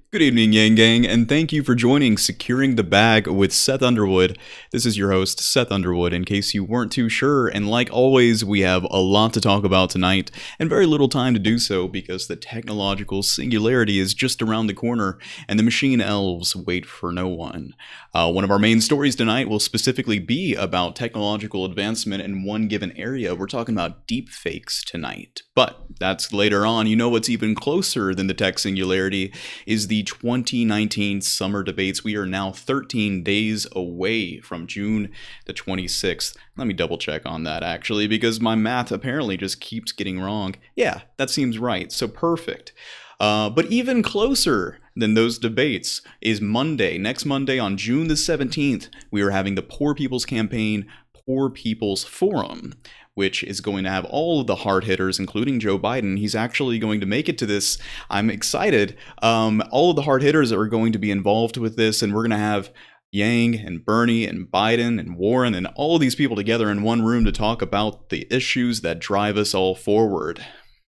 Good evening, Yang Gang, and thank you for joining Securing the Bag with Seth Underwood. This is your host, Seth Underwood, in case you weren't too sure, and like always, we have a lot to talk about tonight, and very little time to do so because the technological singularity is just around the corner, and the machine elves wait for no one. One of our main stories tonight will specifically be about technological advancement in one given area. We're talking about deepfakes tonight, but that's later on. You know what's even closer than the tech singularity is the 2019 summer debates. We are now 13 days away from June the 26th. Let me double check on that actually, because my math apparently just keeps getting wrong. Yeah, that seems right. So perfect. But even closer than those debates is Monday. Next Monday on June the 17th, we are having the Poor People's Campaign Poor People's Forum, which is going to have all of the hard hitters, including Joe Biden. He's actually going to make it to this. I'm excited. All of the hard hitters are going to be involved with this, and we're going to have Yang and Bernie and Biden and Warren and all of these people together in one room to talk about the issues that drive us all forward.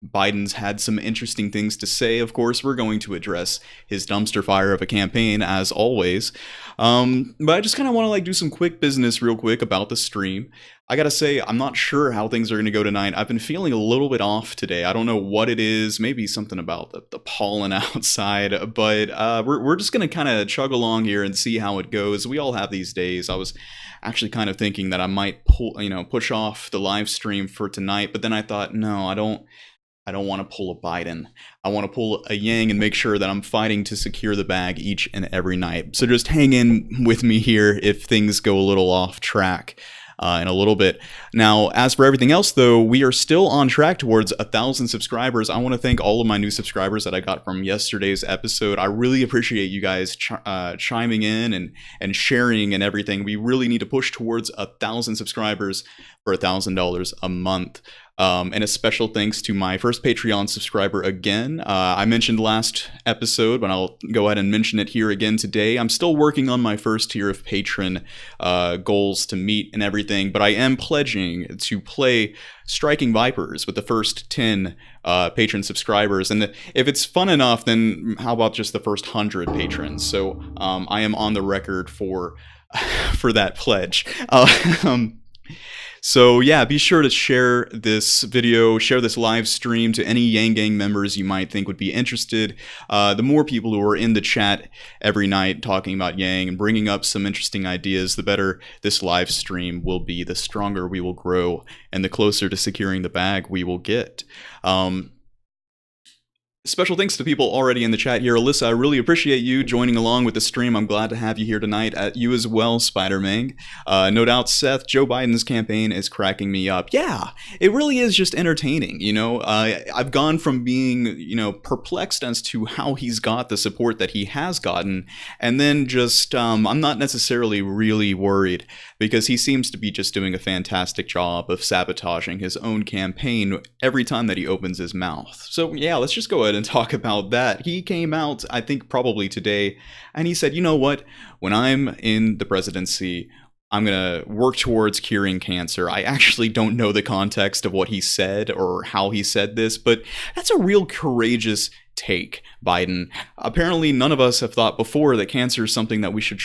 Biden's had some interesting things to say. Of course, we're going to address his dumpster fire of a campaign, as always. But I just kind of want to do some quick business real quick about the stream. I gotta say, I'm not sure how things are going to go tonight. I've been feeling a little bit off today. I don't know what it is. Maybe something about the pollen outside. But we're just going to kind of chug along here and see how it goes. We all have these days. I was actually kind of thinking that I might push off the live stream for tonight. But then I thought, no, I don't want to pull a Biden. I want to pull a Yang and make sure that I'm fighting to secure the bag each and every night. So just hang in with me here if things go a little off track in a little bit. Now, as for everything else, though, we are still on track towards 1,000 subscribers. I want to thank all of my new subscribers that I got from yesterday's episode. I really appreciate you guys chiming in and sharing and everything. We really need to push towards 1,000 subscribers for $1,000 a month. And a special thanks to my first Patreon subscriber again. I mentioned last episode, but I'll go ahead and mention it here again today. I'm still working on my first tier of patron goals to meet and everything, but I am pledging to play Striking Vipers with the first 10 patron subscribers. And if it's fun enough, then how about just the first 100 patrons? So I am on the record for that pledge. So yeah, be sure to share this video, share this live stream to any Yang Gang members you might think would be interested. The more people who are in the chat every night talking about Yang and bringing up some interesting ideas, the better this live stream will be, the stronger we will grow, and the closer to securing the bag we will get. Special thanks to people already in the chat here. Alyssa, I really appreciate you joining along with the stream. I'm glad to have you here tonight. You as well, Spider-Man. No doubt, Seth, Joe Biden's campaign is cracking me up. Yeah, it really is just entertaining, you know. I've gone from being, perplexed as to how he's got the support that he has gotten, and then just, I'm not necessarily really worried because he seems to be just doing a fantastic job of sabotaging his own campaign every time that he opens his mouth. So yeah, let's just go ahead and talk about that. He came out, I think probably today, and he said, you know what, when I'm in the presidency, I'm going to work towards curing cancer. I actually don't know the context of what he said or how he said this, but that's a real courageous take, Biden. Apparently none of us have thought before that cancer is something that we should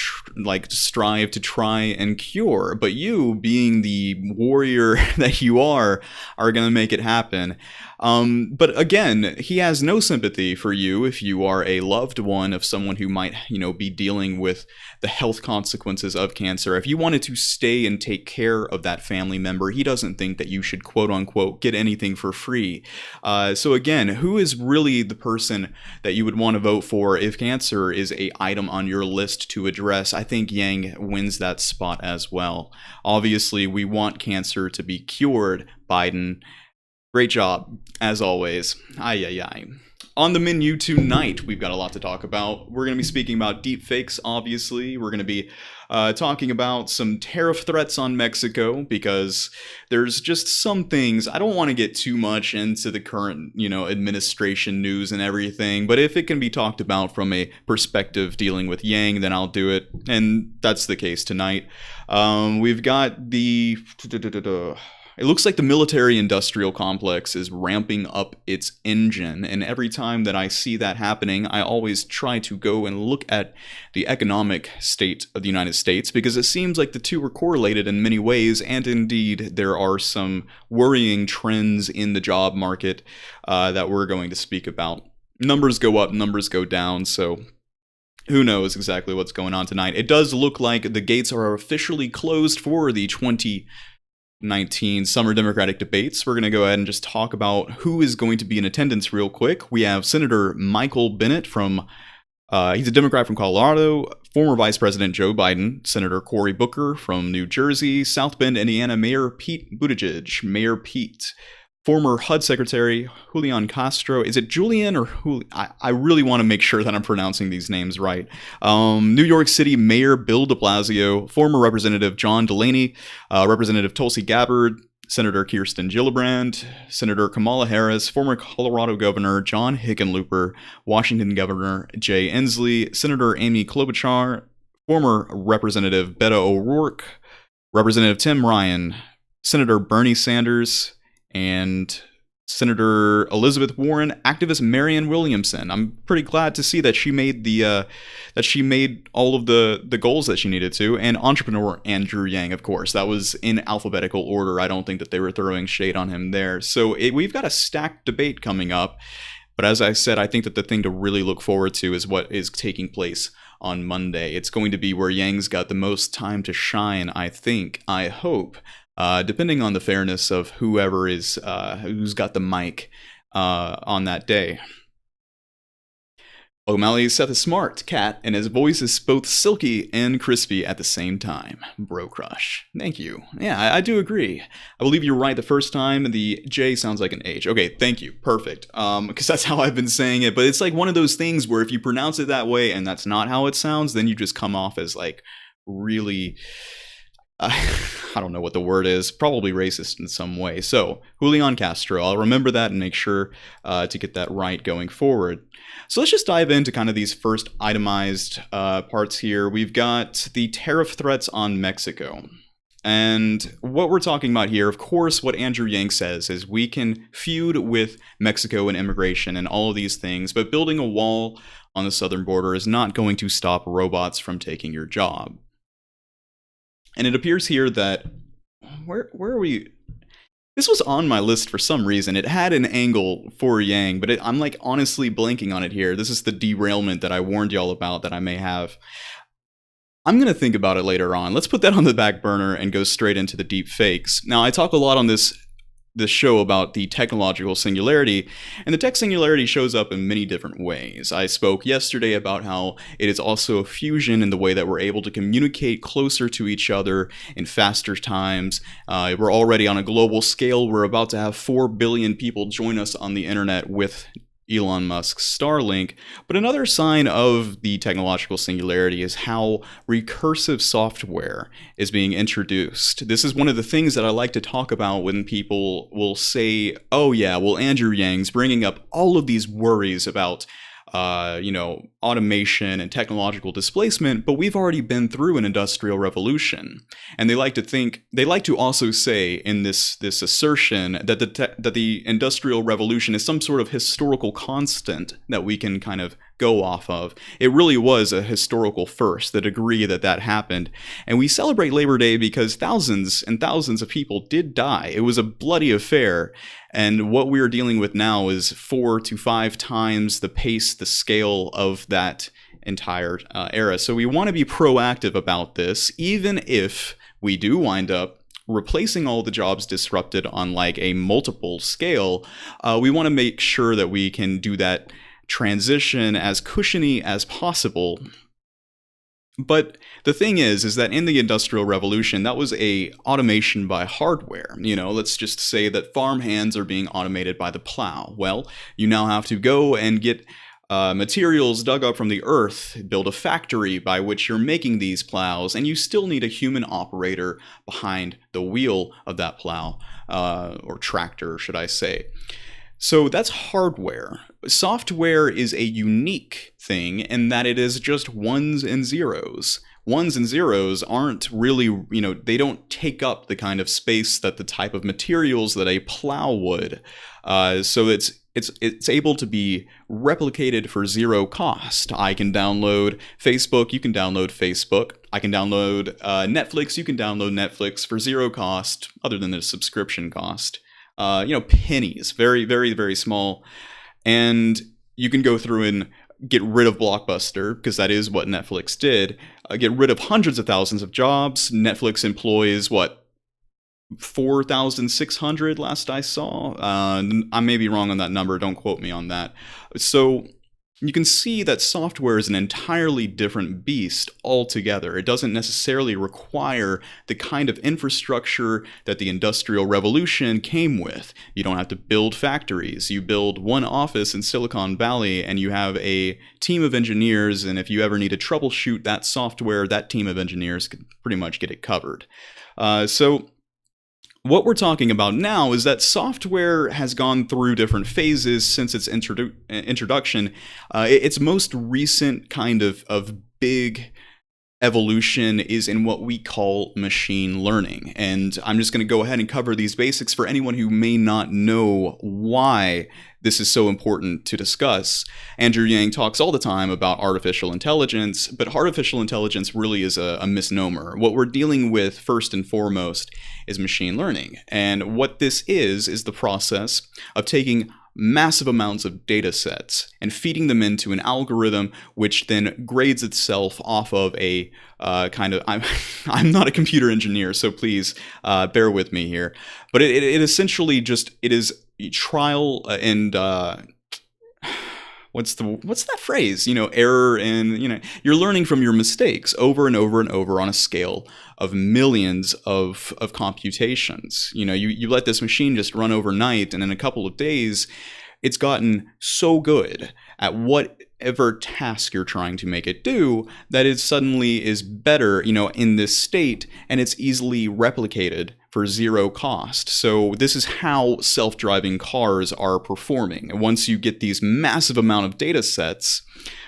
strive to try and cure, but you, being the warrior that you are going to make it happen. But again, he has no sympathy for you if you are a loved one of someone who might, be dealing with the health consequences of cancer. If you wanted to stay and take care of that family member, he doesn't think that you should, quote unquote, get anything for free. So again, who is really the person that you would want to vote for if cancer is a item on your list to address? I think Yang wins that spot as well. Obviously, we want cancer to be cured, Biden. Great job, as always. On the menu tonight, we've got a lot to talk about. We're going to be speaking about deepfakes, obviously. We're going to be talking about some tariff threats on Mexico, because there's just some things. I don't want to get too much into the current, administration news and everything, but if it can be talked about from a perspective dealing with Yang, then I'll do it, and that's the case tonight. We've got the... it looks like the military-industrial complex is ramping up its engine, and every time that I see that happening, I always try to go and look at the economic state of the United States, because it seems like the two are correlated in many ways, and indeed there are some worrying trends in the job market that we're going to speak about. Numbers go up, numbers go down, so who knows exactly what's going on tonight. It does look like the gates are officially closed for the 2019 summer Democratic debates. We're going to go ahead and just talk about who is going to be in attendance real quick. We have Senator Michael Bennet from, he's a Democrat from Colorado, former Vice President Joe Biden, Senator Cory Booker from New Jersey, South Bend, Indiana, Mayor Pete Buttigieg, Mayor Pete, former HUD Secretary Julian Castro. Is it Julian or Juli? I really want to make sure that I'm pronouncing these names right. New York City Mayor Bill de Blasio, former Representative John Delaney, Representative Tulsi Gabbard, Senator Kirsten Gillibrand, Senator Kamala Harris, former Colorado Governor John Hickenlooper, Washington Governor Jay Inslee, Senator Amy Klobuchar, former Representative Beto O'Rourke, Representative Tim Ryan, Senator Bernie Sanders, and Senator Elizabeth Warren, activist Marianne Williamson. I'm pretty glad to see that she made all of the goals that she needed to, and entrepreneur Andrew Yang, of course. That was in alphabetical order. I don't think that they were throwing shade on him there. So we've got a stacked debate coming up. But as I said, I think that the thing to really look forward to is what is taking place on Monday. It's going to be where Yang's got the most time to shine, I hope. Depending on the fairness of whoever is who's got the mic on that day. O'Malley's Seth is smart, cat, and his voice is both silky and crispy at the same time. Bro crush. Thank you. Yeah, I do agree. I believe you're right the first time. The J sounds like an H. Okay, thank you. Perfect. Because that's how I've been saying it. But it's like one of those things where if you pronounce it that way and that's not how it sounds, then you just come off as like really... I don't know what the word is, probably racist in some way. So, Julian Castro, I'll remember that and make sure to get that right going forward. So let's just dive into kind of these first itemized parts here. We've got the tariff threats on Mexico. And what we're talking about here, of course, what Andrew Yang says is we can feud with Mexico and immigration and all of these things, but building a wall on the southern border is not going to stop robots from taking your job. And it appears here that, where are we? This was on my list for some reason. It had an angle for Yang, but I'm like honestly blanking on it here. This is the derailment that I warned y'all about that I may have. I'm going to think about it later on. Let's put that on the back burner and go straight into the deep fakes. Now, I talk a lot on this show about the technological singularity, and the tech singularity shows up in many different ways. I spoke yesterday about how it is also a fusion in the way that we're able to communicate closer to each other in faster times. We're already on a global scale. We're about to have 4 billion people join us on the internet with Elon Musk's Starlink. But another sign of the technological singularity is how recursive software is being introduced. This is one of the things that I like to talk about when people will say, oh yeah, well, Andrew Yang's bringing up all of these worries about automation and technological displacement, but we've already been through an industrial revolution. And they like to also say in this assertion that the industrial revolution is some sort of historical constant that we can kind of go off of. It really was a historical first, the degree that happened. And we celebrate Labor Day because thousands and thousands of people did die. It was a bloody affair. And what we are dealing with now is 4 to 5 times the pace, the scale of that entire era. So we want to be proactive about this, even if we do wind up replacing all the jobs disrupted on like a multiple scale. We want to make sure that we can do that transition as cushiony as possible. But the thing is that in the Industrial Revolution, that was a automation by hardware. Let's just say that farm hands are being automated by the plow. Well, you now have to go and get materials dug up from the earth, build a factory by which you're making these plows, and you still need a human operator behind the wheel of that plow, or tractor, should I say. So that's hardware. Software is a unique thing in that it is just ones and zeros. ones and zeros aren't really, they don't take up the kind of space that the type of materials that a plow would. So it's able to be replicated for zero cost. I can download Facebook, you can download Facebook. I can download Netflix, you can download Netflix for zero cost, other than the subscription cost. Pennies, very, very, very small. And you can go through and get rid of Blockbuster, because that is what Netflix did. Get rid of hundreds of thousands of jobs. Netflix employs, 4,600 last I saw. I may be wrong on that number, don't quote me on that. So you can see that software is an entirely different beast altogether. It doesn't necessarily require the kind of infrastructure that the Industrial Revolution came with. You don't have to build factories. You build one office in Silicon Valley and you have a team of engineers, and if you ever need to troubleshoot that software, that team of engineers can pretty much get it covered. So what we're talking about now is that software has gone through different phases since its introduction. Its most recent kind of big evolution is in what we call machine learning. And I'm just going to go ahead and cover these basics for anyone who may not know why this is so important to discuss. Andrew Yang talks all the time about artificial intelligence, but artificial intelligence really is a misnomer. What we're dealing with first and foremost is machine learning. And what this is the process of taking massive amounts of data sets and feeding them into an algorithm which then grades itself off of a I'm not a computer engineer, so please bear with me here, but it essentially just, it is trial and what's that phrase, error, and you're learning from your mistakes over and over and over on a scale of millions of computations. You let this machine just run overnight, and in a couple of days it's gotten so good at whatever task you're trying to make it do that it suddenly is better, in this state, and it's easily replicated for zero cost. So this is how self-driving cars are performing. And once you get these massive amount of data sets,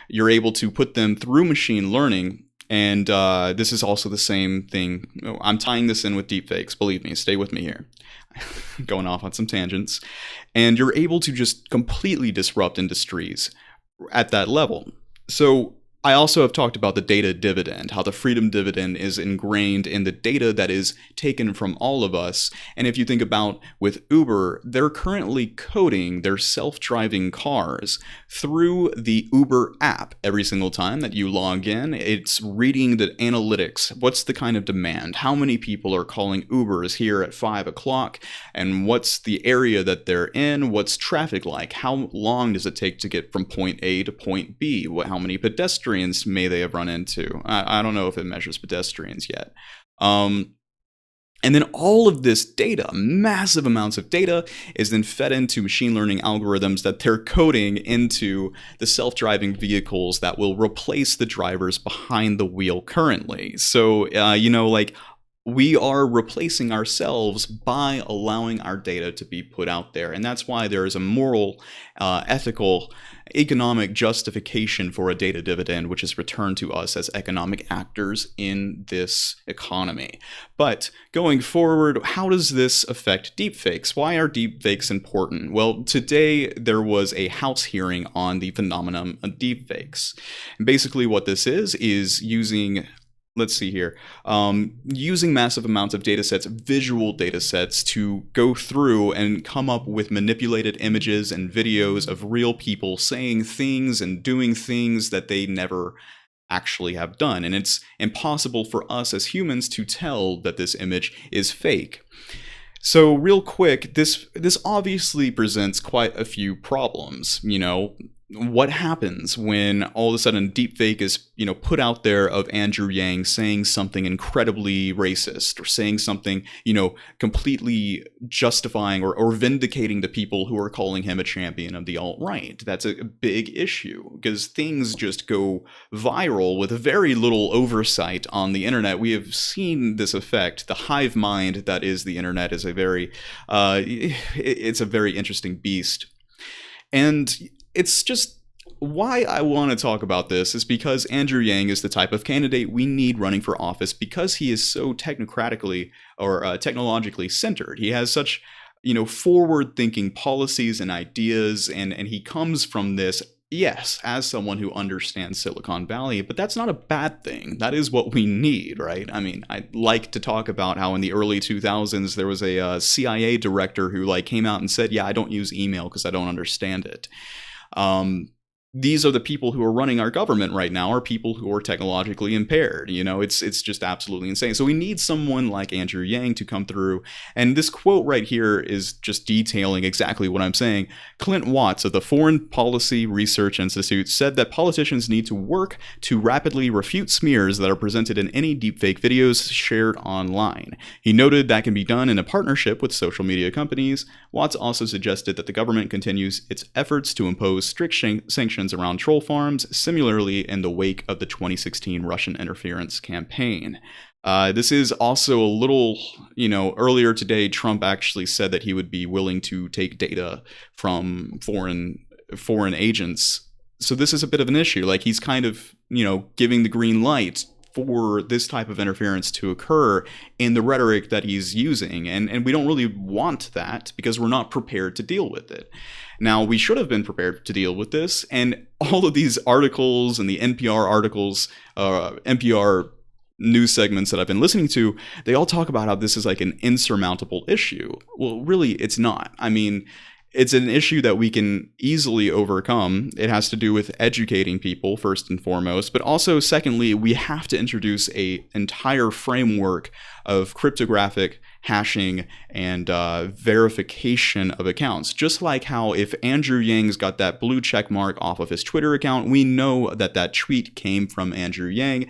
you're able to put them through machine learning. And this is also the same thing. I'm tying this in with deepfakes. Believe me, stay with me here. Going off on some tangents. And you're able to just completely disrupt industries at that level. So I also have talked about the data dividend, how the freedom dividend is ingrained in the data that is taken from all of us. And if you think about with Uber, they're currently coding their self-driving cars through the Uber app. Every single time that you log in, it's reading the analytics. What's the kind of demand? How many people are calling Ubers here at 5 o'clock? And what's the area that they're in? What's traffic like? How long does it take to get from point A to point B? How many pedestrians may they have run into? I don't know if it measures pedestrians yet. And then all of this data, massive amounts of data, is then fed into machine learning algorithms that they're coding into the self-driving vehicles that will replace the drivers behind the wheel currently. So, we are replacing ourselves by allowing our data to be put out there. And that's why there is a moral, ethical, economic justification for a data dividend, which is returned to us as economic actors in this economy. But going forward, how does this affect deepfakes? Why are deepfakes important? Well, today there was a House hearing on the phenomenon of deepfakes. And basically what this is using, let's see here, using massive amounts of data sets, visual data sets, to go through and come up with manipulated images and videos of real people saying things and doing things that they never actually have done. And it's impossible for us as humans to tell that this image is fake. So real quick, this obviously presents quite a few problems. What happens when all of a sudden deepfake is, put out there of Andrew Yang saying something incredibly racist, or saying something, completely justifying or vindicating the people who are calling him a champion of the alt-right? That's a big issue, because things just go viral with very little oversight on the internet. We have seen this effect. The hive mind that is the internet is it's a very interesting beast. And it's just why I want to talk about this is because Andrew Yang is the type of candidate we need running for office because he is so technocratically or technologically centered. He has such, forward-thinking policies and ideas, and he comes from this, yes, as someone who understands Silicon Valley, but that's not a bad thing. That is what we need, right? I mean, I like to talk about how in the early 2000s there was a CIA director who came out and said, yeah, I don't use email because I don't understand it. These are the people who are running our government right now, are people who are technologically impaired. It's just absolutely insane. So we need someone like Andrew Yang to come through. And this quote right here is just detailing exactly what I'm saying. Clint Watts of the Foreign Policy Research Institute said that politicians need to work to rapidly refute smears that are presented in any deepfake videos shared online. He noted that can be done in a partnership with social media companies. Watts also suggested that the government continues its efforts to impose strict sanctions around troll farms, similarly in the wake of the 2016 Russian interference campaign. This is also a little, earlier today, Trump actually said that he would be willing to take data from foreign agents. So this is a bit of an issue. He's kind of, giving the green light for this type of interference to occur in the rhetoric that he's using. And we don't really want that because we're not prepared to deal with it. Now, we should have been prepared to deal with this, and all of these articles and the NPR articles, NPR news segments that I've been listening to, they all talk about how this is an insurmountable issue. Well, really, it's not. I mean, it's an issue that we can easily overcome. It has to do with educating people, first and foremost, but also, secondly, we have to introduce an entire framework of cryptographic hashing and verification of accounts. Just like how if Andrew Yang's got that blue check mark off of his Twitter account, we know that that tweet came from Andrew Yang.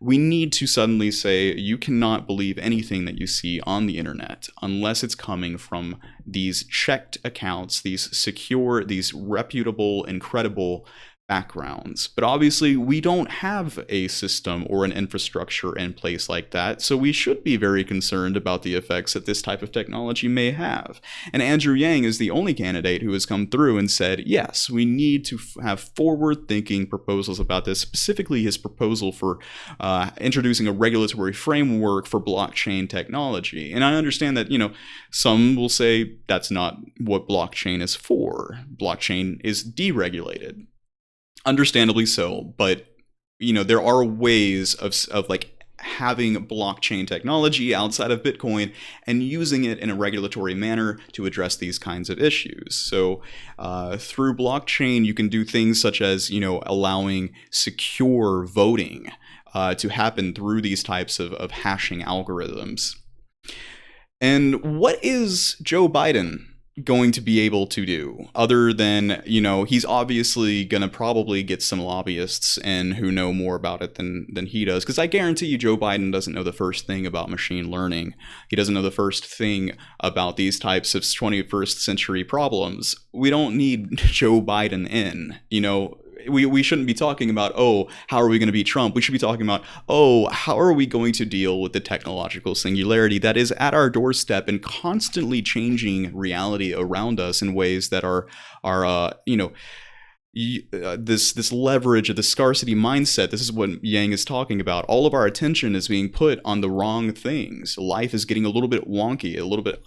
We need to suddenly say you cannot believe anything that you see on the internet unless it's coming from these checked accounts, these secure, these reputable and credible backgrounds. But obviously we don't have a system or an infrastructure in place like that, so we should be very concerned about the effects that this type of technology may have. And Andrew Yang is the only candidate who has come through and said, yes, we need to have forward-thinking proposals about this, specifically his proposal for introducing a regulatory framework for blockchain technology. And I understand that, some will say that's not what blockchain is for. Blockchain is deregulated. Understandably so, but there are ways of having blockchain technology outside of Bitcoin and using it in a regulatory manner to address these kinds of issues. So through blockchain, you can do things such as allowing secure voting to happen through these types of hashing algorithms. And what is Joe Biden going to be able to do other than, he's obviously going to probably get some lobbyists in who know more about it than he does, because I guarantee you Joe Biden doesn't know the first thing about machine learning. He doesn't know the first thing about these types of 21st century problems. We don't need Joe Biden in, we shouldn't be talking about, oh, how are we going to beat Trump? We should be talking about, oh, how are we going to deal with the technological singularity that is at our doorstep and constantly changing reality around us in ways that are this leverage of the scarcity mindset. This is what Yang is talking about. All of our attention is being put on the wrong things. Life is getting a little bit wonky, a little bit,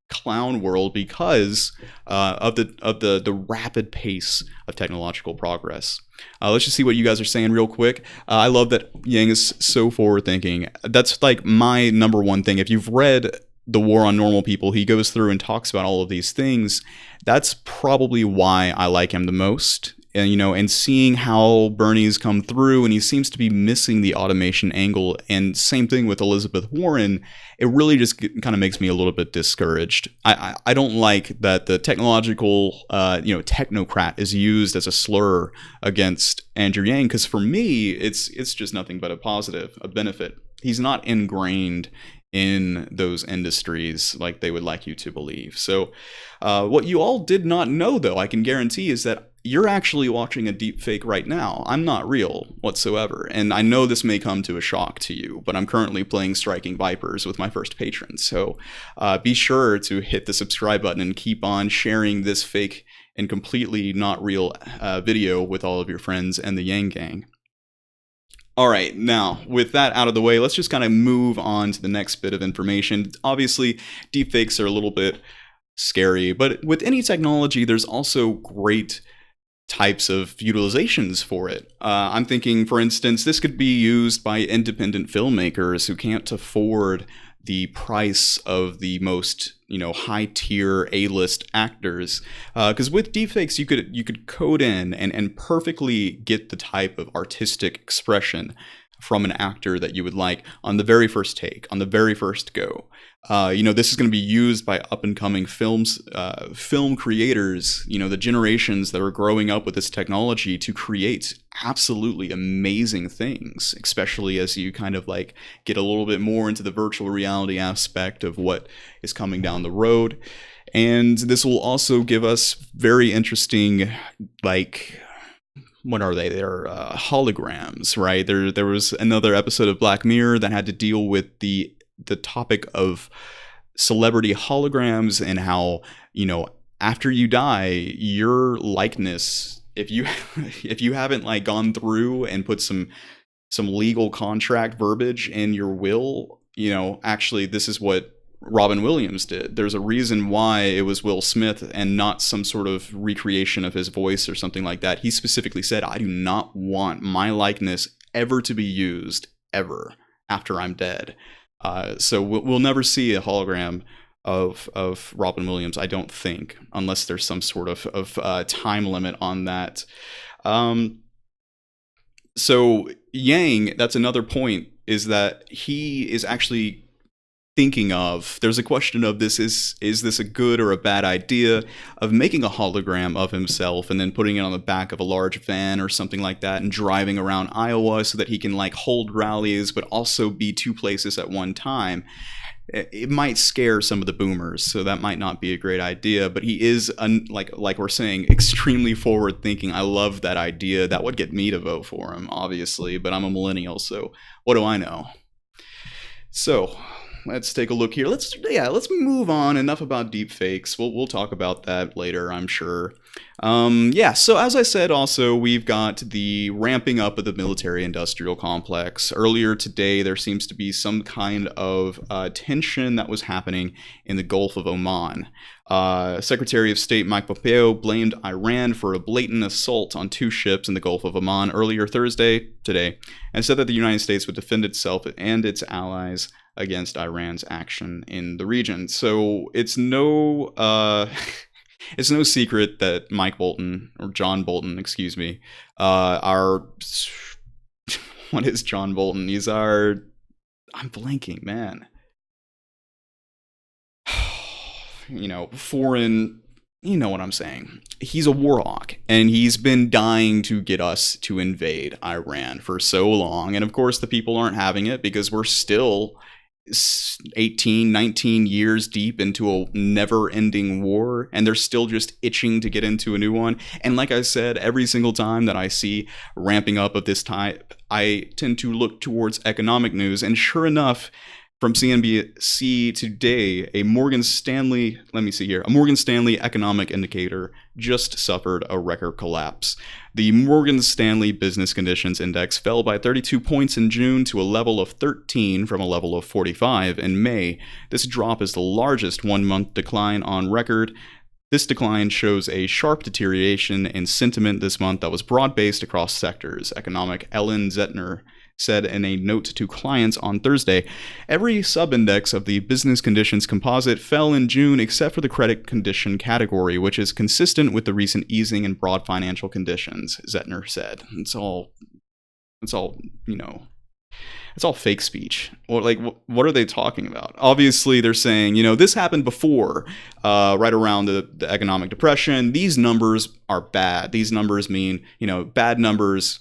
clown world because of the rapid pace of technological progress. Let's just see what you guys are saying real quick. I love that Yang is so forward thinking. That's my number one thing. If you've read The War on Normal People, he goes through and talks about all of these things. That's probably why I like him the most. And seeing how Bernie's come through, and he seems to be missing the automation angle, and same thing with Elizabeth Warren, it really just kind of makes me a little bit discouraged. I don't like that the technological, technocrat is used as a slur against Andrew Yang, because for me, it's just nothing but a positive, a benefit. He's not ingrained in those industries like they would like you to believe. So what you all did not know, though, I can guarantee, is that you're actually watching a deepfake right now. I'm not real whatsoever, and I know this may come to a shock to you, but I'm currently playing Striking Vipers with my first patron, so be sure to hit the subscribe button and keep on sharing this fake and completely not real video with all of your friends and the Yang Gang. All right, now with that out of the way, let's just kind of move on to the next bit of information. Obviously, deepfakes are a little bit scary, but with any technology, there's also great types of utilizations for it. I'm thinking, for instance, this could be used by independent filmmakers who can't afford the price of the most, high-tier A-list actors. Because with deepfakes, you could code in and perfectly get the type of artistic expression from an actor that you would like on the very first take, on the very first go. This is going to be used by up-and-coming film creators, the generations that are growing up with this technology to create absolutely amazing things, especially as you kind of like get a little bit more into the virtual reality aspect of what is coming down the road. And this will also give us very interesting, what are they? They're holograms, right? There was another episode of Black Mirror that had to deal with the topic of celebrity holograms and how, after you die, your likeness, if you haven't gone through and put some legal contract verbiage in your will, actually this is what Robin Williams did. There's a reason why it was Will Smith and not some sort of recreation of his voice or something like that. He specifically said, I do not want my likeness ever to be used ever after I'm dead. So we'll never see a hologram of Robin Williams, I don't think, unless there's some sort of time limit on that. So Yang, that's another point, is that he is actually thinking of, there's a question of this, is this a good or a bad idea of making a hologram of himself and then putting it on the back of a large van or something like that and driving around Iowa so that he can hold rallies but also be two places at one time. It might scare some of the boomers, so that might not be a great idea, but he is, like we're saying, extremely forward thinking. I love that idea. That would get me to vote for him, obviously, but I'm a millennial, so what do I know? So let's take a look here. Let's move on. Enough about deepfakes. We'll talk about that later, I'm sure. So as I said, also, we've got the ramping up of the military-industrial complex. Earlier today, there seems to be some kind of tension that was happening in the Gulf of Oman. Secretary of State Mike Pompeo blamed Iran for a blatant assault on two ships in the Gulf of Oman earlier today, and said that the United States would defend itself and its allies against Iran's action in the region. So it's no it's no secret that Mike Bolton, or John Bolton, excuse me, what is John Bolton? He's I'm blanking, man. Foreign, you know what I'm saying. He's a warhawk, and he's been dying to get us to invade Iran for so long. And of course, the people aren't having it because we're still 18, 19 years deep into a never-ending war, and they're still just itching to get into a new one. And like I said, every single time that I see ramping up of this type, I tend to look towards economic news, and sure enough, from CNBC today, a Morgan Stanley economic indicator just suffered a record collapse. The Morgan Stanley Business Conditions Index fell by 32 points in June to a level of 13 from a level of 45 in May. This drop is the largest one-month decline on record. This decline shows a sharp deterioration in sentiment this month that was broad-based across sectors. Economic Ellen Zettner said in a note to clients on Thursday, every sub-index of the business conditions composite fell in June except for the credit condition category, which is consistent with the recent easing in broad financial conditions, Zettner said. It's all fake speech. What are they talking about? Obviously, they're saying, this happened before, right around the economic depression. These numbers are bad. These numbers mean, bad numbers,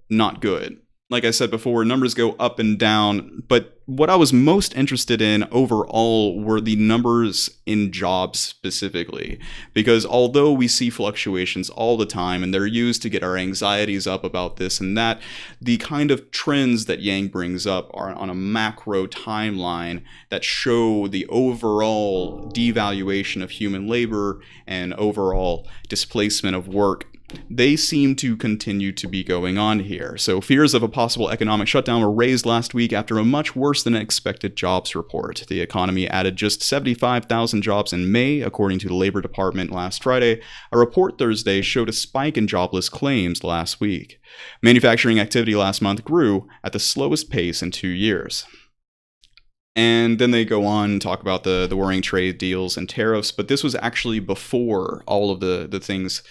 not good. like I said before, numbers go up and down, but what I was most interested in overall were the numbers in jobs specifically. Because although we see fluctuations all the time and they're used to get our anxieties up about this and that, the kind of trends that Yang brings up are on a macro timeline that show the overall devaluation of human labor and overall displacement of work. They seem to continue to be going on here. So fears of a possible economic shutdown were raised last week after a much worse than expected jobs report. The economy added just 75,000 jobs in May, according to the Labor Department last Friday. A report Thursday showed a spike in jobless claims last week. Manufacturing activity last month grew at the slowest pace in 2 years. And then they go on and talk about the worrying trade deals and tariffs, but this was actually before all of the things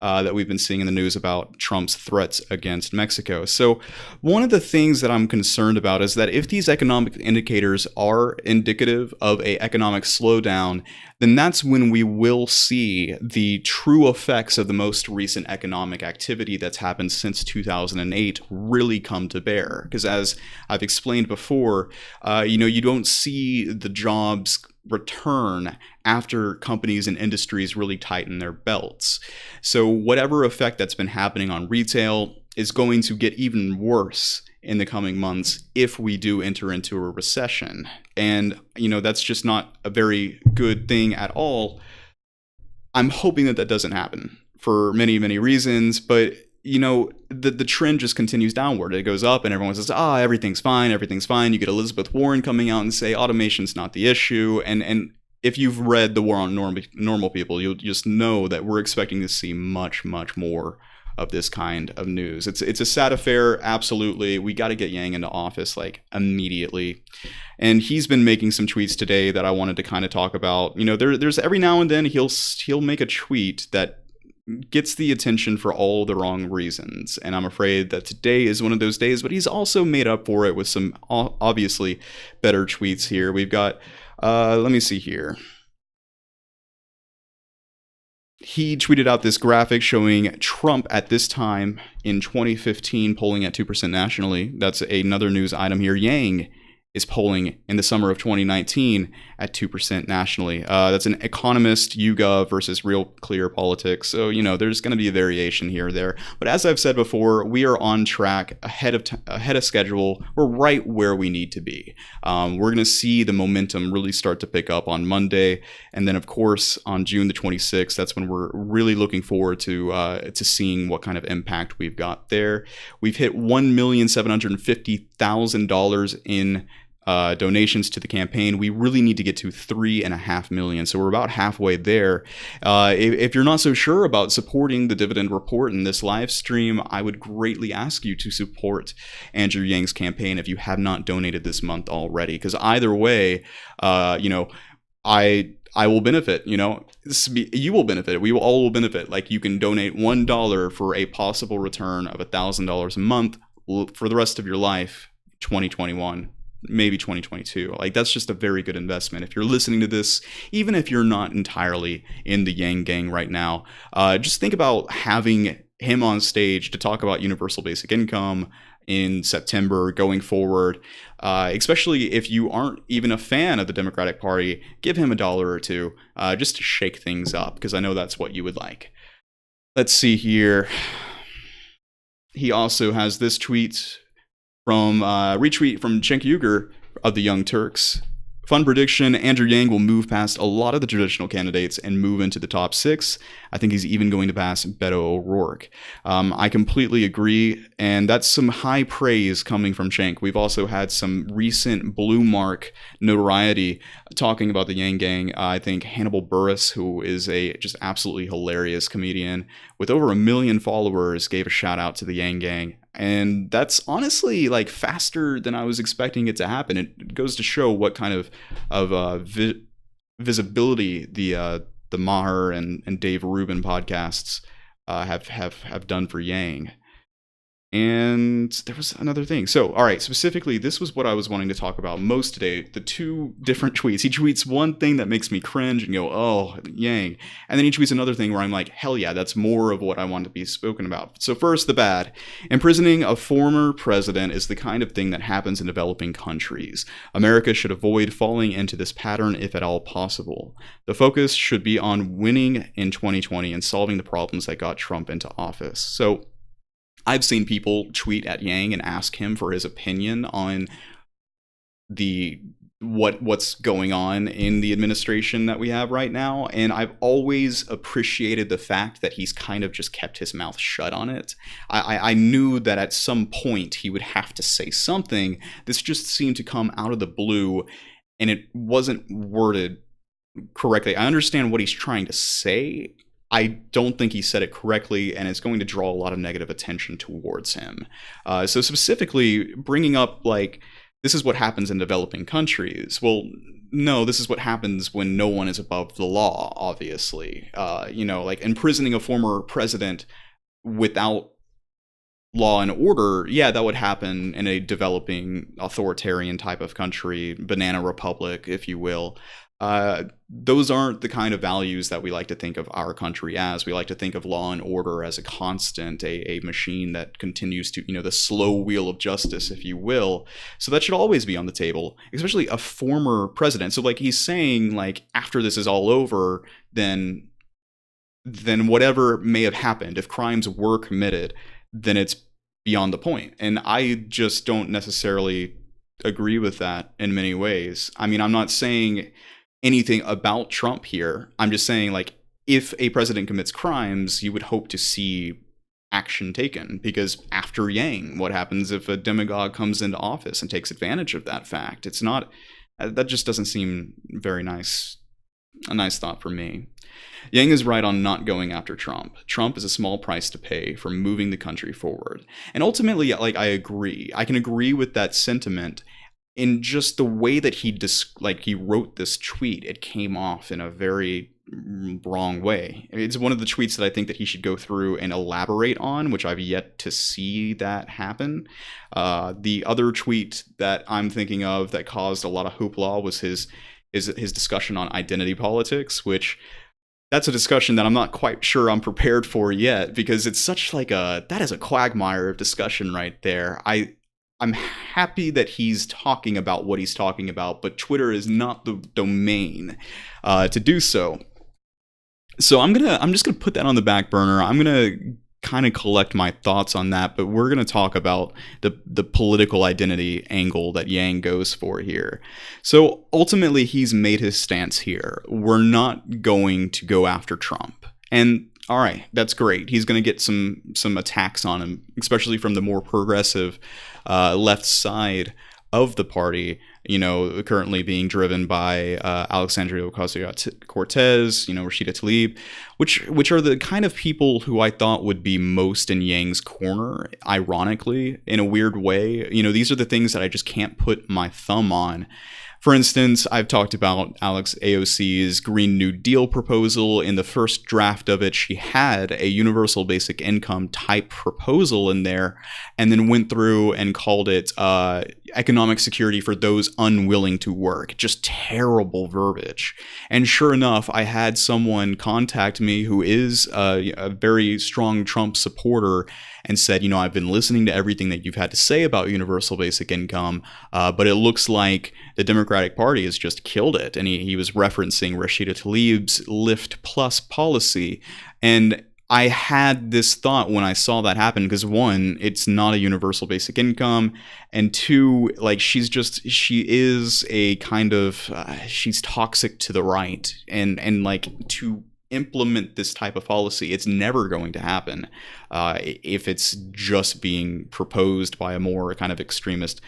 that we've been seeing in the news about Trump's threats against Mexico. So one of the things that I'm concerned about is that if these economic indicators are indicative of an economic slowdown, then that's when we will see the true effects of the most recent economic activity that's happened since 2008 really come to bear. Because as I've explained before, you don't see the jobs return after companies and industries really tighten their belts. So whatever effect that's been happening on retail is going to get even worse in the coming months if we do enter into a recession. And, that's just not a very good thing at all. I'm hoping that doesn't happen for many, many reasons, but the trend just continues downward. It goes up and everyone says, everything's fine. You get Elizabeth Warren coming out and say automation's not the issue. And if you've read The War on Normal People, you'll just know that we're expecting to see much, much more of this kind of news. It's a sad affair, absolutely. We got to get Yang into office immediately. And he's been making some tweets today that I wanted to kind of talk about. There's every now and then he'll make a tweet that gets the attention for all the wrong reasons. And I'm afraid that today is one of those days, but he's also made up for it with some obviously better tweets here. We've got, let me see here. He tweeted out this graphic showing Trump at this time in 2015 polling at 2% nationally. That's another news item here. Yang is polling in the summer of 2019 at 2% nationally. That's an Economist, YouGov versus Real Clear Politics. So, there's going to be a variation here or there. But as I've said before, we are on track, ahead of schedule. We're right where we need to be. We're going to see the momentum really start to pick up on Monday. And then, of course, on June the 26th, that's when we're really looking forward to seeing what kind of impact we've got there. We've hit $1,750,000 in donations to the campaign. We really need to get to 3.5 million. So we're about halfway there. If you're not so sure about supporting the Dividend Report in this live stream, I would greatly ask you to support Andrew Yang's campaign if you have not donated this month already. Because either way, I will benefit, you will benefit. We all will benefit. You can donate $1 for a possible return of $1,000 a month for the rest of your life, 2021. Maybe 2022. That's just a very good investment. If you're listening to this, even if you're not entirely in the Yang gang right now, just think about having him on stage to talk about universal basic income in September going forward, especially if you aren't even a fan of the Democratic Party. Give him $1 or $2 just to shake things up, because I know that's what you would like. Let's see here. He also has this tweet from retweet from Cenk Uygur of the Young Turks. Fun prediction, Andrew Yang will move past a lot of the traditional candidates and move into the top 6. I think he's even going to pass Beto O'Rourke. I completely agree, and that's some high praise coming from Cenk. We've also had some recent blue mark notoriety talking about the Yang gang. I think Hannibal Buress, who is a just absolutely hilarious comedian with over 1 million followers, gave a shout out to the Yang gang. And that's honestly faster than I was expecting it to happen. It goes to show what kind of visibility the Maher and Dave Rubin podcasts have done for Yang. And there was another thing. So, all right, specifically, this was what I was wanting to talk about most today. The two different tweets. He tweets one thing that makes me cringe and go, oh, Yang. And then he tweets another thing where I'm like, hell yeah, that's more of what I want to be spoken about. So first, the bad. Imprisoning a former president is the kind of thing that happens in developing countries. America should avoid falling into this pattern if at all possible. The focus should be on winning in 2020 and solving the problems that got Trump into office. So I've seen people tweet at Yang and ask him for his opinion on what's going on in the administration that we have right now, and I've always appreciated the fact that he's kind of just kept his mouth shut on it. I knew that at some point he would have to say something. This just seemed to come out of the blue, and it wasn't worded correctly. I understand what he's trying to say. I don't think he said it correctly, and it's going to draw a lot of negative attention towards him. So specifically, bringing up, like, this is what happens in developing countries. Well, no, this is what happens when no one is above the law, obviously. Like imprisoning a former president without law and order, yeah, that would happen in a developing authoritarian type of country, banana republic, if you will. Those aren't the kind of values that we like to think of our country as. We like to think of law and order as a constant, a machine that continues to, the slow wheel of justice, if you will. So that should always be on the table, especially a former president. So like he's saying, like, after this is all over, then whatever may have happened, if crimes were committed, then it's beyond the point. And I just don't necessarily agree with that in many ways. I mean, I'm not saying anything about Trump here. I'm just saying, like, if a president commits crimes, you would hope to see action taken, because after Yang, what happens if a demagogue comes into office and takes advantage of that fact? It's not, that just doesn't seem very nice, a nice thought for me. Yang is right on not going after Trump. Trump is a small price to pay for moving the country forward. And ultimately, like, I agree. I can agree with that sentiment. In just the way that he wrote this tweet, it came off in a very wrong way. It's one of the tweets that I think that he should go through and elaborate on, which I've yet to see that happen. The other tweet that I'm thinking of that caused a lot of hoopla was his discussion on identity politics, which that's a discussion that I'm not quite sure I'm prepared for yet, because it's such that is a quagmire of discussion right there. I'm happy that he's talking about what he's talking about, but Twitter is not the domain to do so. So I'm just gonna put that on the back burner. I'm gonna kind of collect my thoughts on that, but we're gonna talk about the political identity angle that Yang goes for here. So ultimately, he's made his stance here. We're not going to go after Trump, and all right, that's great. He's going to get some attacks on him, especially from the more progressive left side of the party, currently being driven by Alexandria Ocasio-Cortez, Rashida Tlaib, which are the kind of people who I thought would be most in Yang's corner, ironically, in a weird way. These are the things that I just can't put my thumb on. For instance, I've talked about Alex AOC's Green New Deal proposal. In the first draft of it, she had a universal basic income type proposal in there, and then went through and called it economic security for those unwilling to work. Just terrible verbiage. And sure enough, I had someone contact me who is a very strong Trump supporter and said, I've been listening to everything that you've had to say about universal basic income, but it looks like the Democratic Party has just killed it. And he was referencing Rashida Tlaib's Lift Plus policy. And I had this thought when I saw that happen, because one, it's not a universal basic income, and two, like, she is a kind of, she's toxic to the right, and like, to implement this type of policy, it's never going to happen if it's just being proposed by a more kind of extremist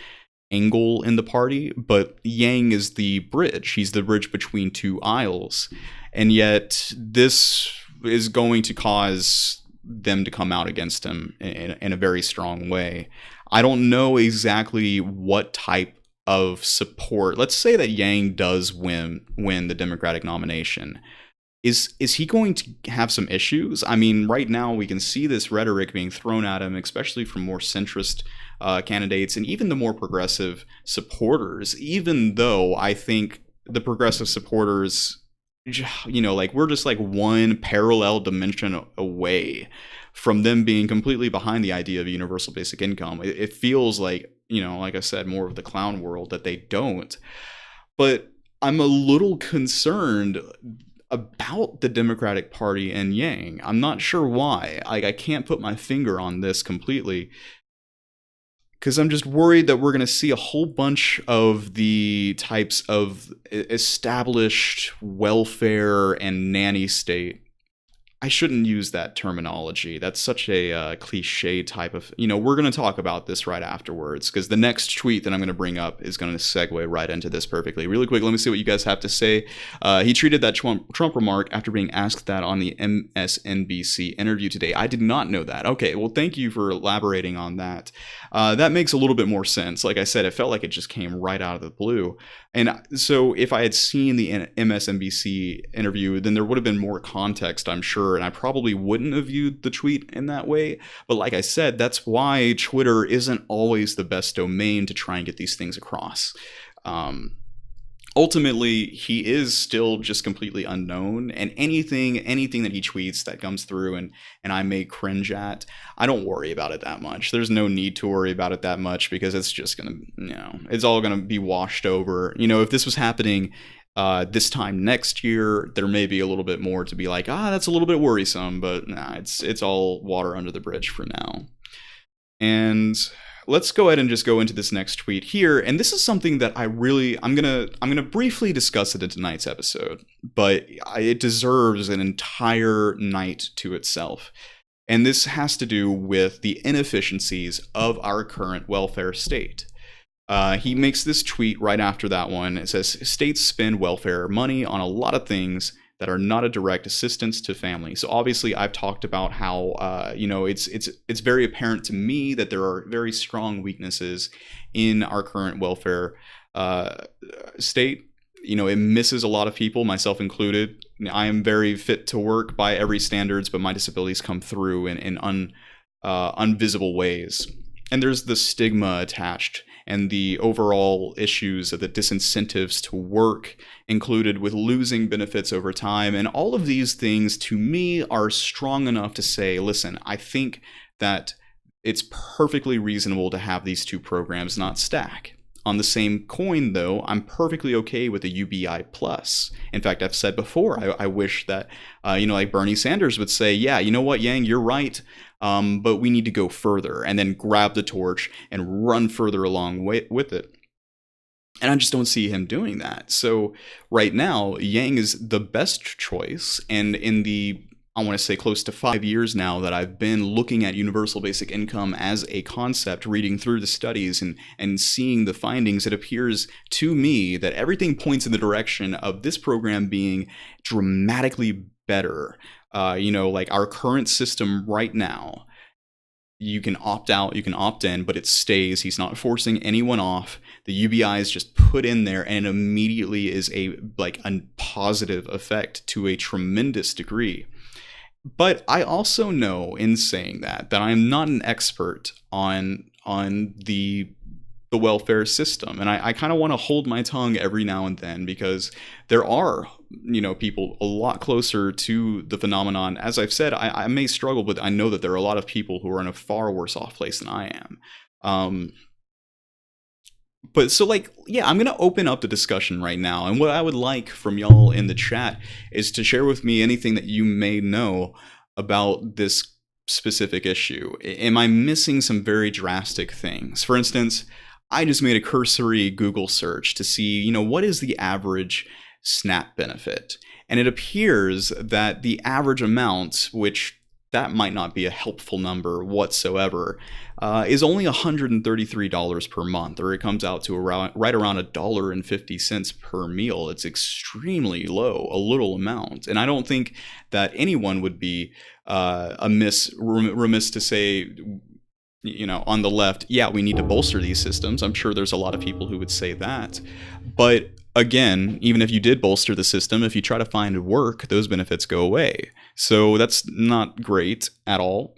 angle in the party. But Yang is the bridge. He's the bridge between two aisles, and yet this is going to cause them to come out against him in a very strong way. I don't know exactly what type of support. Let's say that Yang does win the Democratic nomination. is he going to have some issues? I mean, right now we can see this rhetoric being thrown at him, especially from more centrist candidates and even the more progressive supporters, even though I think the progressive supporters, like we're just like one parallel dimension away from them being completely behind the idea of universal basic income. It feels like, like I said, more of the clown world that they don't. But I'm a little concerned about the Democratic Party and Yang. I'm not sure why. I can't put my finger on this completely, because I'm just worried that we're going to see a whole bunch of the types of established welfare and nanny state. I shouldn't use that terminology. That's such a cliche type of, we're going to talk about this right afterwards, because the next tweet that I'm going to bring up is going to segue right into this perfectly. Really quick, let me see what you guys have to say. He treated that Trump remark after being asked that on the MSNBC interview today. I did not know that. Okay, well, thank you for elaborating on that. That makes a little bit more sense. Like I said, it felt like it just came right out of the blue. And so if I had seen the MSNBC interview, then there would have been more context, I'm sure, and I probably wouldn't have viewed the tweet in that way. But like I said, that's why Twitter isn't always the best domain to try and get these things across. Ultimately, he is still just completely unknown, and anything that he tweets that comes through and I may cringe at, I don't worry about it that much. There's no need to worry about it that much, because it's just gonna, it's all gonna be washed over. If this was happening this time next year, there may be a little bit more to be like, that's a little bit worrisome, but nah, it's all water under the bridge for now. And let's go ahead and just go into this next tweet here. And this is something that I'm gonna briefly discuss it in tonight's episode, but it deserves an entire night to itself. And this has to do with the inefficiencies of our current welfare state. He makes this tweet right after that one. It says, states spend welfare money on a lot of things that are not a direct assistance to families. So obviously I've talked about how, it's very apparent to me that there are very strong weaknesses in our current welfare state. It misses a lot of people, myself included. I am very fit to work by every standards, but my disabilities come through in unvisible ways. And there's the stigma attached and the overall issues of the disincentives to work included with losing benefits over time. And all of these things, to me, are strong enough to say, listen, I think that it's perfectly reasonable to have these two programs not stack. On the same coin, though, I'm perfectly okay with the UBI plus. In fact, I've said before, I wish that, like Bernie Sanders would say, yeah, you know what, Yang, you're right, but we need to go further, and then grab the torch and run further along with it. And I just don't see him doing that. So right now, Yang is the best choice, and in the, I want to say, close to 5 years now that I've been looking at universal basic income as a concept, reading through the studies and seeing the findings, it appears to me that everything points in the direction of this program being dramatically better. Like our current system right now, you can opt out, you can opt in, but it stays. He's not forcing anyone off. The UBI is just put in there, and it immediately is a positive effect to a tremendous degree. But I also know, in saying that I'm not an expert on the welfare system, and I kind of want to hold my tongue every now and then, because there are people a lot closer to the phenomenon. As I've said, I may struggle, but I know that there are a lot of people who are in a far worse off place than I am. But so I'm going to open up the discussion right now. And what I would like from y'all in the chat is to share with me anything that you may know about this specific issue. Am I missing some very drastic things? For instance, I just made a cursory Google search to see, what is the average SNAP benefit? And it appears that the average amount, which that might not be a helpful number whatsoever, is only $133 per month, or it comes out to right around $1.50 per meal. It's extremely low, a little amount. And I don't think that anyone would be remiss to say, on the left, yeah, we need to bolster these systems. I'm sure there's a lot of people who would say that. But again, even if you did bolster the system, if you try to find work, those benefits go away. So that's not great at all.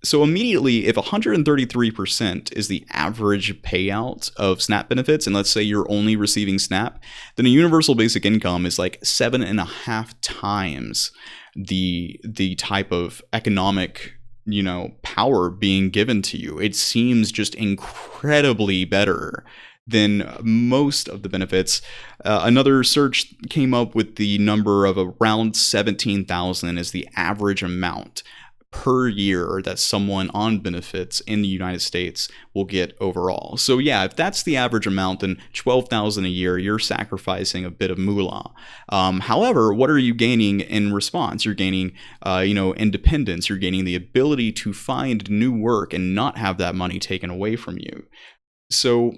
So immediately, if 133% is the average payout of SNAP benefits, and let's say you're only receiving SNAP, then a universal basic income is like 7.5 times the type of economic, power being given to you. It seems just incredibly better than most of the benefits. Another search came up with the number of around 17,000 is the average amount per year that someone on benefits in the United States will get overall. So yeah, if that's the average amount, then 12,000 a year, you're sacrificing a bit of moolah. However, what are you gaining in response? You're gaining, independence. You're gaining the ability to find new work and not have that money taken away from you. So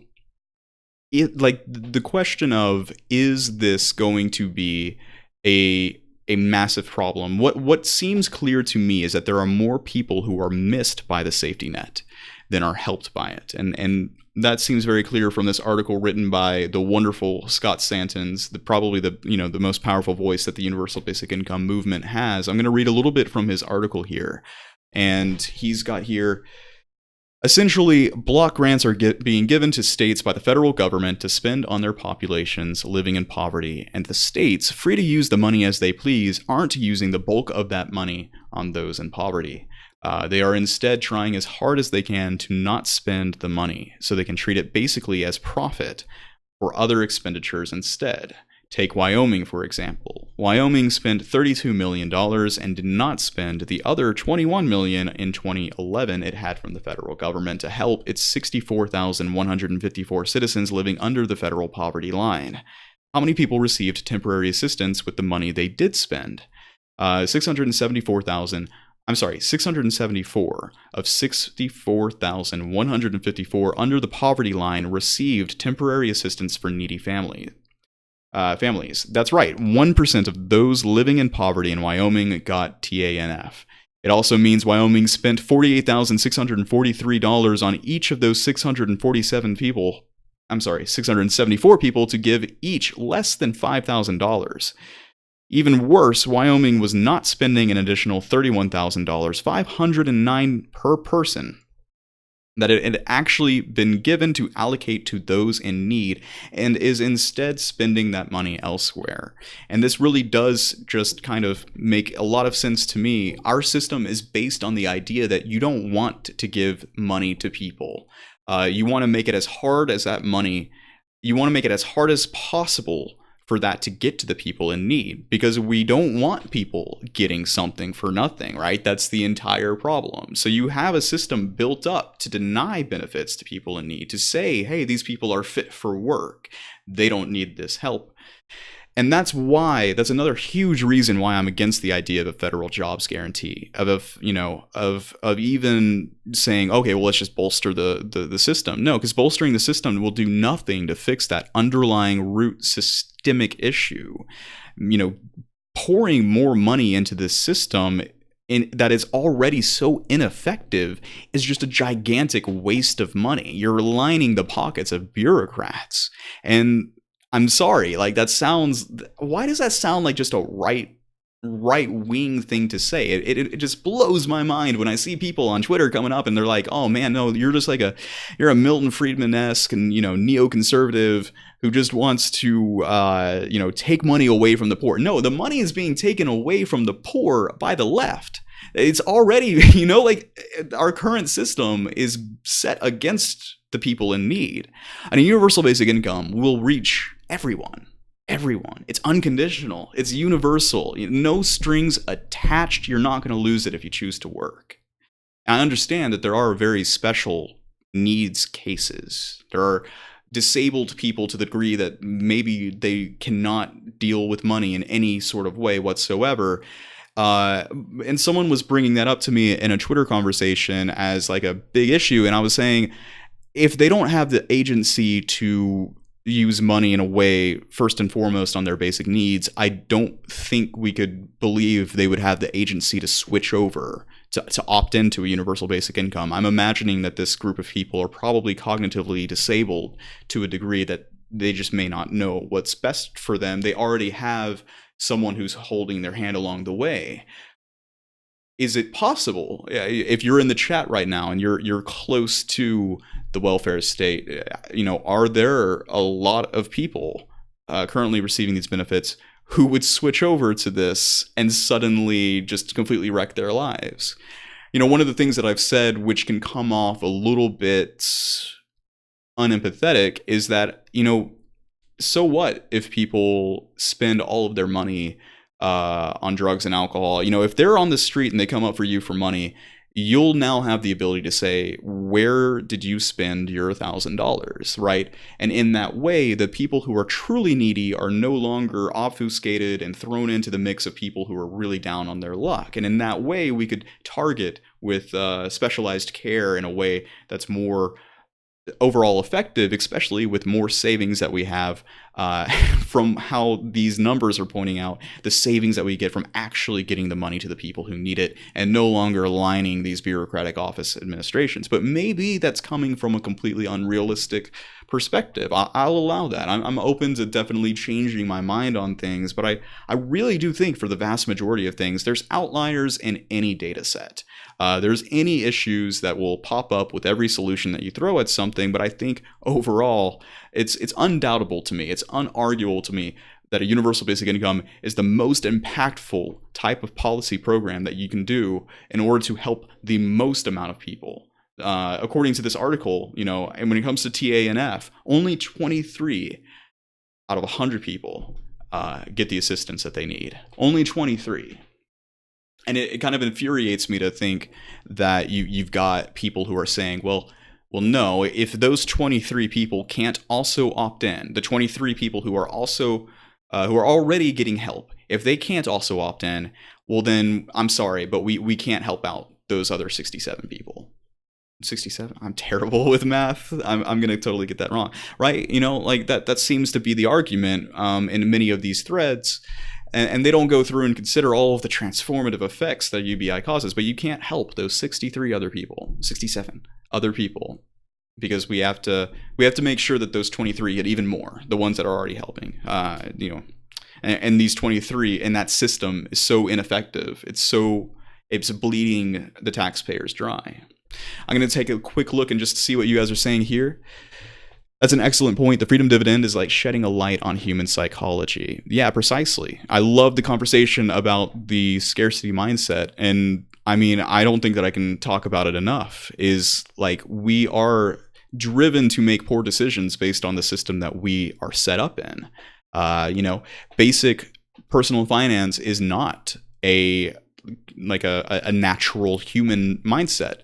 the question of, is this going to be a massive problem? What seems clear to me is that there are more people who are missed by the safety net than are helped by it. And that seems very clear from this article written by the wonderful Scott Santens, probably the most powerful voice that the universal basic income movement has. I'm going to read a little bit from his article here. And he's got here, essentially, block grants are being given to states by the federal government to spend on their populations living in poverty, and the states, free to use the money as they please, aren't using the bulk of that money on those in poverty. They are instead trying as hard as they can to not spend the money, so they can treat it basically as profit for other expenditures instead. Take Wyoming, for example. Wyoming spent $32 million and did not spend the other $21 million in 2011 it had from the federal government to help its 64,154 citizens living under the federal poverty line. How many people received temporary assistance with the money they did spend? 674 of 64,154 under the poverty line received temporary assistance for needy families. That's right, 1% of those living in poverty in Wyoming got TANF. It also means Wyoming spent $48,643 on each of those 674 people to give each less than $5,000. Even worse, Wyoming was not spending an additional $31,000, $509 per person, that it had actually been given to allocate to those in need, and is instead spending that money elsewhere. And this really does just kind of make a lot of sense to me. Our system is based on the idea that you don't want to give money to people. You want to make it as hard as possible for that to get to the people in need, because we don't want people getting something for nothing, right? That's the entire problem. So you have a system built up to deny benefits to people in need, to say, hey, these people are fit for work. They don't need this help. And that's another huge reason why I'm against the idea of a federal jobs guarantee, of even saying, okay, well, let's just bolster the system. No, because bolstering the system will do nothing to fix that underlying root systemic issue. Pouring more money into this system that is already so ineffective is just a gigantic waste of money. You're lining the pockets of bureaucrats. And I'm sorry, why does that sound like just a right-wing thing to say? It just blows my mind when I see people on Twitter coming up and they're like, oh man, no, you're just you're a Milton Friedman-esque and, neoconservative who just wants to, take money away from the poor. No, the money is being taken away from the poor by the left. It's already, our current system is set against the people in need. And a universal basic income will reach everyone. It's unconditional. It's universal. No strings attached. You're not going to lose it if you choose to work. I understand that there are very special needs cases. There are disabled people to the degree that maybe they cannot deal with money in any sort of way whatsoever. And someone was bringing that up to me in a Twitter conversation as a big issue. And I was saying, if they don't have the agency to use money in a way, first and foremost, on their basic needs, I don't think we could believe they would have the agency to switch over, to opt into a universal basic income. I'm imagining that this group of people are probably cognitively disabled to a degree that they just may not know what's best for them. They already have someone who's holding their hand along the way. Is it possible, if you're in the chat right now and you're close to the welfare state, are there a lot of people currently receiving these benefits who would switch over to this and suddenly just completely wreck their lives? One of the things that I've said, which can come off a little bit unempathetic, is that, so what if people spend all of their money on drugs and alcohol? If they're on the street and they come up for you for money, you'll now have the ability to say, where did you spend your $1,000, right? And in that way, the people who are truly needy are no longer obfuscated and thrown into the mix of people who are really down on their luck. And in that way, we could target with specialized care in a way that's more overall effective, especially with more savings that we have from how these numbers are pointing out, the savings that we get from actually getting the money to the people who need it and no longer lining these bureaucratic office administrations. But maybe that's coming from a completely unrealistic perspective. I'll allow that. I'm open to definitely changing my mind on things, but I really do think for the vast majority of things, there's outliers in any data set. There's any issues that will pop up with every solution that you throw at something, but I think overall, it's undoubtable to me, it's unarguable to me that a universal basic income is the most impactful type of policy program that you can do in order to help the most amount of people. According to this article, and when it comes to TANF, only 23 out of 100 people get the assistance that they need. Only 23. And it kind of infuriates me to think that you've got people who are saying, well, no, if those 23 people can't also opt in, the 23 people who are also who are already getting help, if they can't also opt in, well then I'm sorry, but we can't help out those other 67 people. 67? I'm terrible with math. I'm going to totally get that wrong, right? That seems to be the argument in many of these threads. And they don't go through and consider all of the transformative effects that UBI causes, but you can't help those 63 other people, 67 other people, because we have to make sure that those 23 get even more, the ones that are already helping, and these 23 in that system is so ineffective. It's bleeding the taxpayers dry. I'm going to take a quick look and just see what you guys are saying here. That's an excellent point. The freedom dividend is like shedding a light on human psychology. Yeah, precisely. I love the conversation about the scarcity mindset. And I mean, I don't think that I can talk about it enough, is like we are driven to make poor decisions based on the system that we are set up in. Basic personal finance is not a natural human mindset.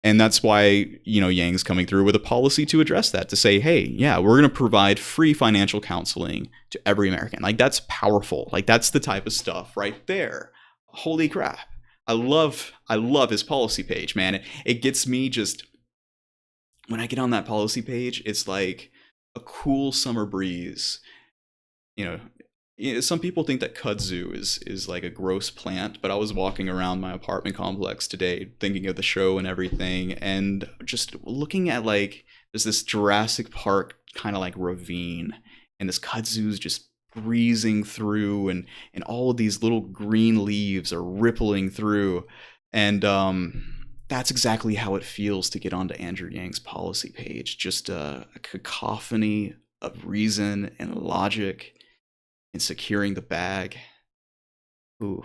And that's why, Yang's coming through with a policy to address that, to say, hey, yeah, we're going to provide free financial counseling to every American. Like, that's powerful. Like, that's the type of stuff right there. Holy crap. I love his policy page, man. It gets me just, when I get on that policy page, it's like a cool summer breeze. Some people think that kudzu is like a gross plant, but I was walking around my apartment complex today thinking of the show and everything, and just looking at there's this Jurassic Park kind of like ravine, and this kudzu's just breezing through, and all of these little green leaves are rippling through, and that's exactly how it feels to get onto Andrew Yang's policy page. Just a cacophony of reason and logic. And securing the bag. Ooh,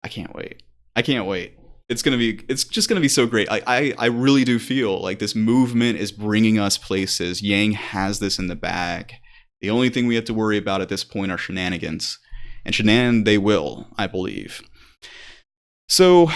I can't wait. It's just gonna be so great. I really do feel like this movement is bringing us places. Yang has this in the bag. The only thing we have to worry about at this point are shenanigans. And they will, I believe. So,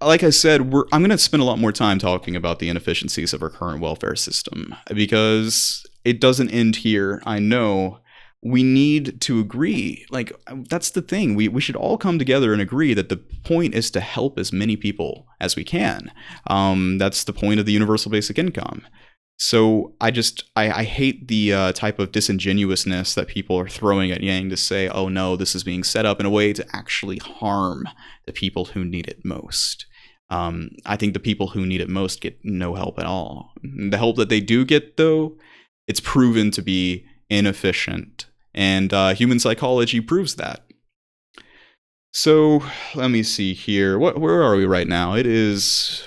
like I said, I'm going to spend a lot more time talking about the inefficiencies of our current welfare system, because it doesn't end here. I know. We need to agree. That's the thing. We should all come together and agree that the point is to help as many people as we can. That's the point of the universal basic income. So I hate the type of disingenuousness that people are throwing at Yang to say, oh no, this is being set up in a way to actually harm the people who need it most. I think the people who need it most get no help at all. The help that they do get, though, it's proven to be inefficient. And human psychology proves that. So let me see here. Where are we right now? It is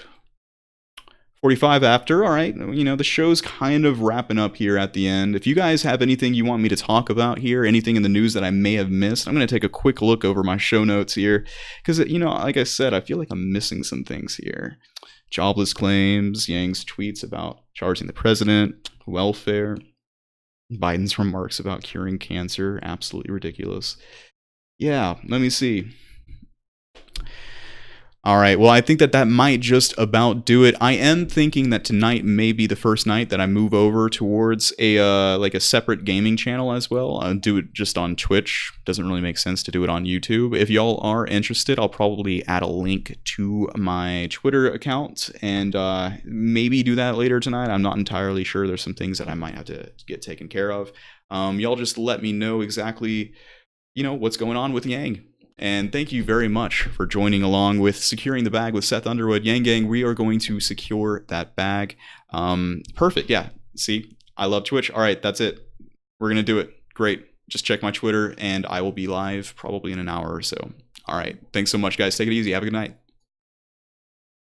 45 after. All right. You know, the show's kind of wrapping up here at the end. If you guys have anything you want me to talk about here, anything in the news that I may have missed, I'm going to take a quick look over my show notes here. Because, you know, like I said, I feel like I'm missing some things here. Jobless claims, Yang's tweets about charging the president, welfare, Biden's remarks about curing cancer, absolutely ridiculous. Yeah, let me see. All right, well, I think that might just about do it. I am thinking that tonight may be the first night that I move over towards a like a separate gaming channel as well. I'll do it just on Twitch. Doesn't really make sense to do it on YouTube. If y'all are interested, I'll probably add a link to my Twitter account and maybe do that later tonight. I'm not entirely sure. There's some things that I might have to get taken care of. Y'all just let me know exactly, you know, what's going on with Yang. And thank you very much for joining along with Securing the Bag with Seth Underwood. Yang Gang, we are going to secure that bag. Perfect. Yeah. See, I love Twitch. All right, that's it. We're going to do it. Great. Just check my Twitter and I will be live probably in an hour or so. All right. Thanks so much, guys. Take it easy. Have a good night.